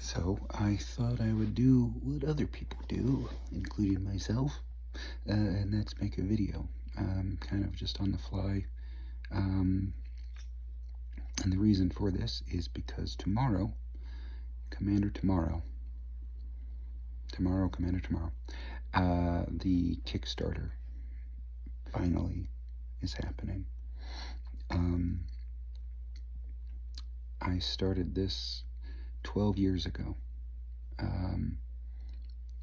So I thought I would do what other people do, including myself, and that's make a video, kind of just on the fly. Um, and the reason for this is because tomorrow, Commander Tomorrow, the Kickstarter finally is happening. I started this 12 years ago.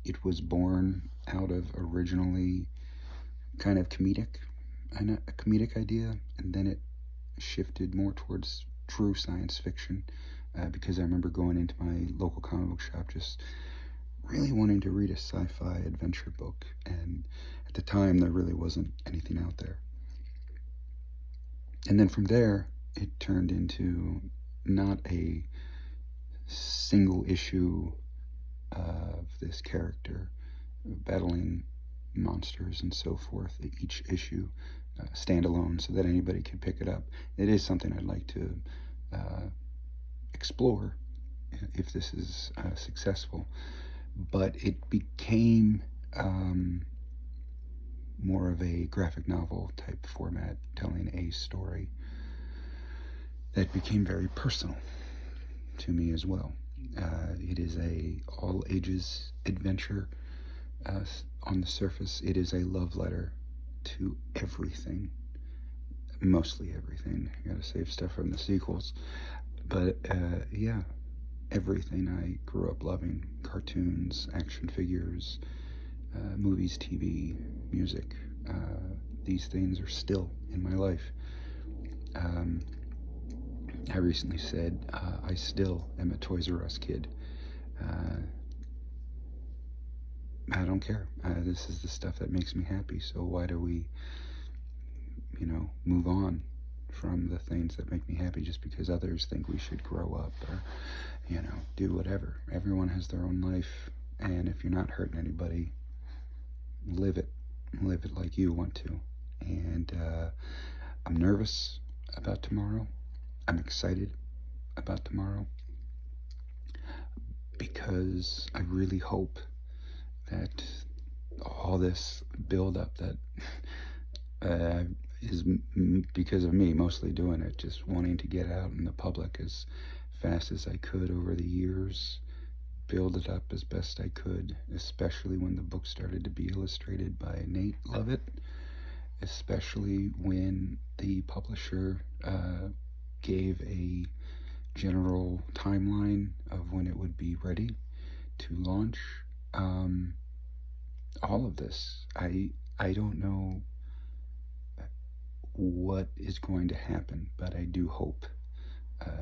It was born out of originally kind of a comedic idea, and then it shifted more towards true science fiction, because I remember going into my local comic book shop just really wanting to read a sci-fi adventure book, and at the time there really wasn't anything out there. And then from there it turned into not a single issue of this character battling monsters and so forth, each issue standalone, so that anybody could pick it up. It is something I'd like to explore if this is successful, but it became more of a graphic novel type format, telling a story that became very personal to me as well. It is a all-ages adventure. On the surface, it is a love letter to everything, mostly everything. I gotta save stuff from the sequels, but yeah, everything I grew up loving: cartoons, action figures, movies, TV, music. These things are still in my life. I recently said I still am a Toys R Us kid. I don't care. This is the stuff that makes me happy, so why do we, move on from the things that make me happy just because others think we should grow up or, do whatever. Everyone has their own life, and if you're not hurting anybody, live it like you want to. And I'm nervous about tomorrow. I'm excited about tomorrow because I really hope that all this build-up that is because of me mostly doing it, just wanting to get out in the public as fast as I could over the years, build it up as best I could, especially when the book started to be illustrated by Nate Lovett, especially when the publisher gave a general timeline of when it would be ready to launch. All of this, I don't know what is going to happen, but I do hope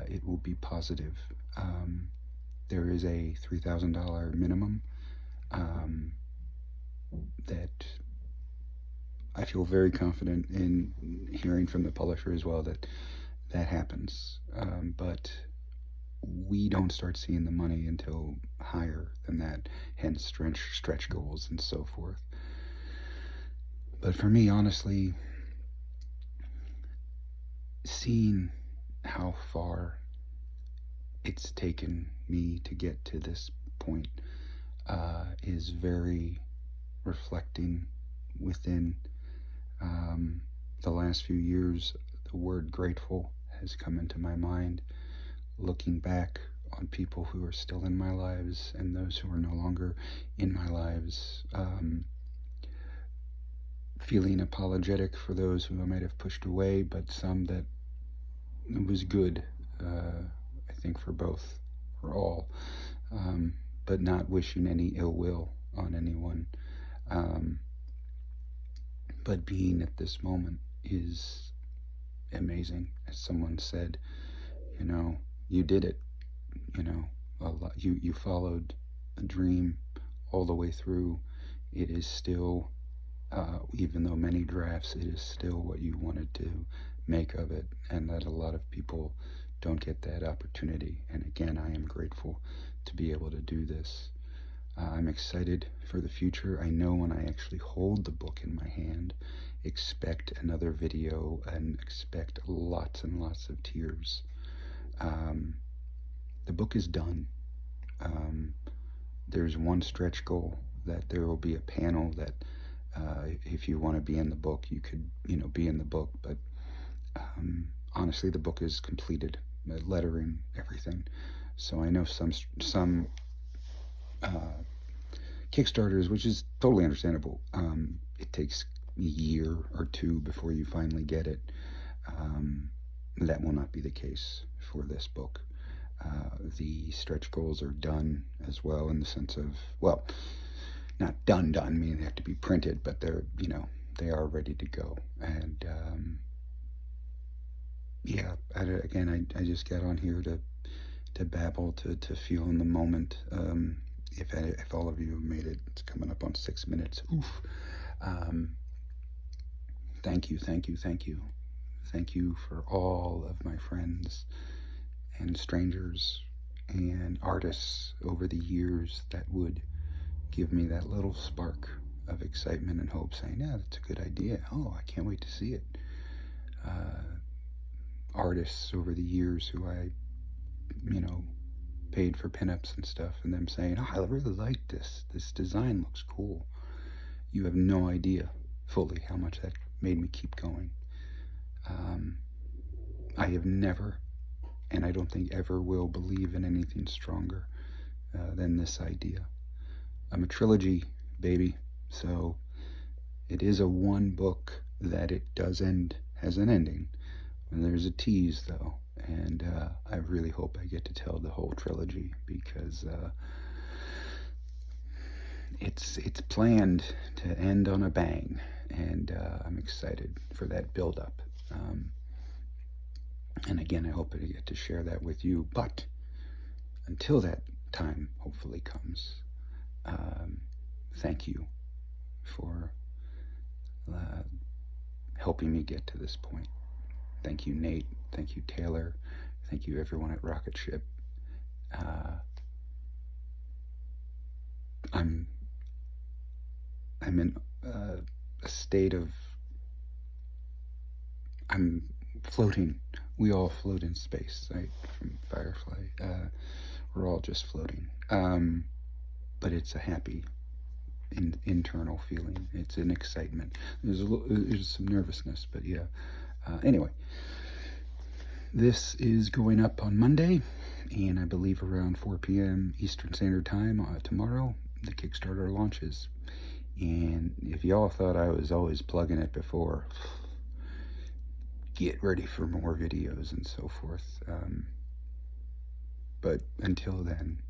it will be positive. There is a $3,000 minimum that I feel very confident in hearing from the publisher as well that happens, but we don't start seeing the money until higher than that, hence stretch goals and so forth. But for me, honestly, seeing how far it's taken me to get to this point is very reflecting within. The last few years, the word grateful has come into my mind, looking back on people who are still in my lives and those who are no longer in my lives, feeling apologetic for those who I might have pushed away, but some that it was good, I think for both, for all, but not wishing any ill will on anyone. But being at this moment is amazing. As someone said, you did it. You followed a dream all the way through. It is still, even though many drafts, it is still what you wanted to make of it, and that a lot of people don't get that opportunity. And again, I am grateful to be able to do this. I'm excited for the future. I know when I actually hold the book in my hand, expect another video and expect lots and lots of tears. The book is done. There's one stretch goal that there will be a panel that if you want to be in the book, you could, be in the book. But honestly, the book is completed, the lettering, everything. So I know some Kickstarters, which is totally understandable. It takes a year or two before you finally get it. That will not be the case for this book. The stretch goals are done as well, in the sense of, well, not done, meaning they have to be printed, but they're, they are ready to go. And yeah, again, I just got on here to babble, to feel in the moment. If all of you have made it, it's coming up on 6 minutes. Oof. Thank you. Thank you for all of my friends and strangers and artists over the years that would give me that little spark of excitement and hope, saying, yeah, that's a good idea. Oh, I can't wait to see it. Artists over the years who I, paid for pinups and stuff, and them saying, oh, I really like this. This design looks cool. You have no idea fully how much that made me keep going. I have never, and I don't think ever will, believe in anything stronger than this idea. I'm a trilogy baby, so it is a one book that it does end, has an ending. And there's a tease, though, and I really hope I get to tell the whole trilogy, because it's planned to end on a bang, and I'm excited for that build-up. And again, I hope I get to share that with you. But until that time hopefully comes, thank you for helping me get to this point. Thank you, Nate. Thank you, Taylor. Thank you, everyone at Rocket Ship. I'm in a state of, I'm floating. We all float in space, right? From Firefly. We're all just floating. But it's a happy internal feeling. It's an excitement. There's some nervousness, but yeah. Anyway, this is going up on Monday, and I believe around 4 p.m. Eastern Standard Time tomorrow, the Kickstarter launches. And if y'all thought I was always plugging it before, get ready for more videos and so forth. But until then,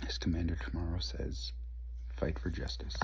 as Commander Tomorrow says, fight for justice.